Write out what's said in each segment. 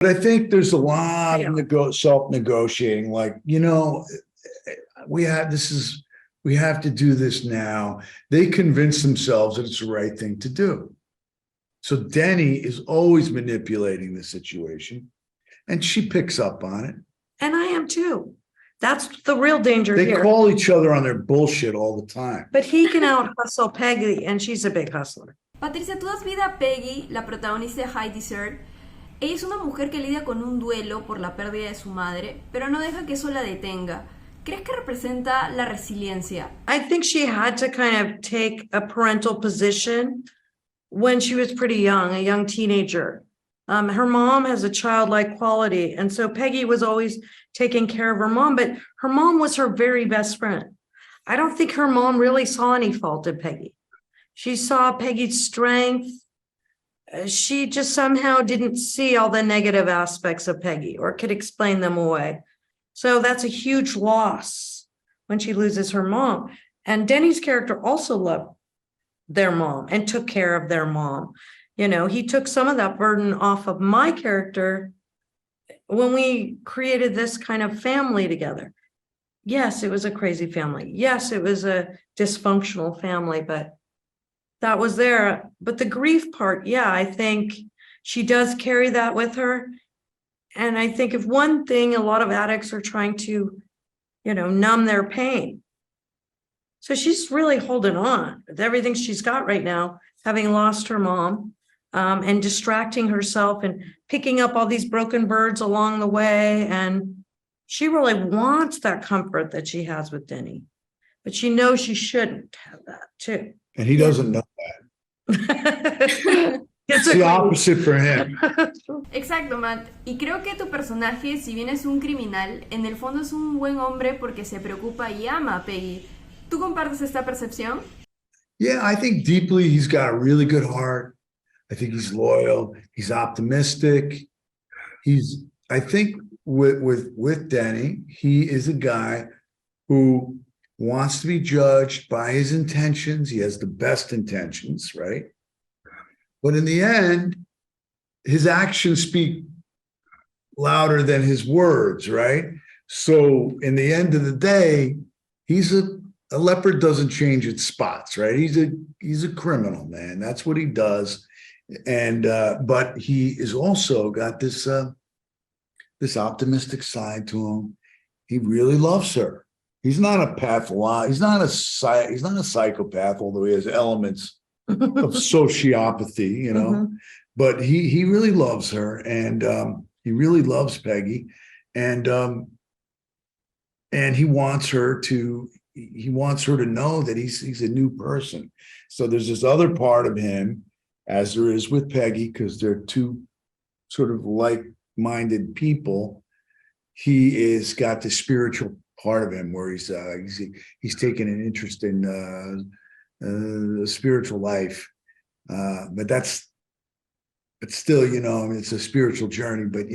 But I think there's a lot of self-negotiating. Like, we have to do this now. They convince themselves that it's the right thing to do. So Denny is always manipulating the situation, and she picks up on it. And I am too. That's the real danger They here. call each other on their bullshit all the time. But he can out-hustle Peggy, and she's a big hustler. Patricia, tú das vida a Peggy, la protagonista de High Desert. Ella es una mujer que lidia con un duelo por la pérdida de su madre, pero no deja que eso la detenga. ¿Crees que representa la resiliencia? I think she had to kind of take a parental position when she was pretty young, a young teenager. Her mom has a childlike quality, and so Peggy was always taking care of her mom, but her mom was her very best friend. I don't think her mom really saw any fault in Peggy. She saw Peggy's strength. She just somehow didn't see all the negative aspects of Peggy or could explain them away. So that's a huge loss when she loses her mom. And Denny's character also loved their mom and took care of their mom. He took some of that burden off of my character when we created this kind of family together. Yes, it was a crazy family. Yes, it was a dysfunctional family, but that was there. But the grief part, I think she does carry that with her. And I think if one thing, a lot of addicts are trying to, numb their pain. So she's really holding on with everything she's got right now, having lost her mom, and distracting herself and picking up all these broken birds along the way. And she really wants that comfort that she has with Denny, but she knows she shouldn't have that too. And he doesn't know that. It's the opposite for him. Exacto, Matt. Y creo que tu personaje, si bien es un criminal, en el fondo es un buen hombre porque se preocupa y ama a Peggy. ¿Tú compartes esta percepción? Yeah, I think deeply he's got a really good heart. I think he's loyal. He's optimistic. I think with Denny, he is a guy who wants to be judged by his intentions. He has the best intentions, right? But in the end, his actions speak louder than his words, right? So in the end of the day, a leopard doesn't change its spots, right? He's a criminal, man. That's what he does. And but he is also got this optimistic side to him. He really loves her. He's not a he's not a psychopath, although he has elements of sociopathy, Mm-hmm. But he really loves her, and he really loves Peggy, and he wants her to know that he's a new person. So there's this other part of him, as there is with Peggy, because they're two sort of like-minded people. He is got the spiritual part of him where he's taken an interest in the spiritual life, but still, it's a spiritual journey. But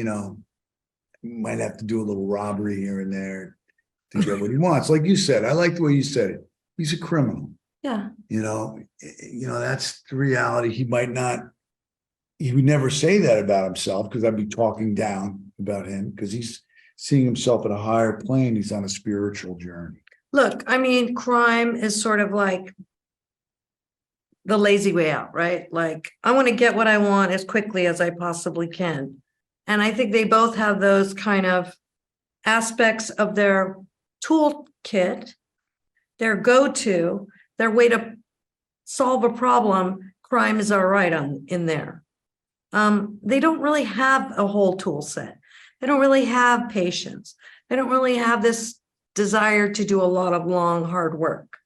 might have to do a little robbery here and there to get what he wants. Like you said, I like the way you said it. He's a criminal. Yeah. That's the reality. He would never say that about himself, because I'd be talking down about him, because he's seeing himself at a higher plane. He's on a spiritual journey. Look, I mean, crime is sort of like the lazy way out, right? Like, I want to get what I want as quickly as I possibly can. And I think they both have those kind of aspects of their toolkit, their go-to, their way to solve a problem. Crime is all right in there. They don't really have a whole tool set. They don't really have patience. They don't really have this desire to do a lot of long, hard work.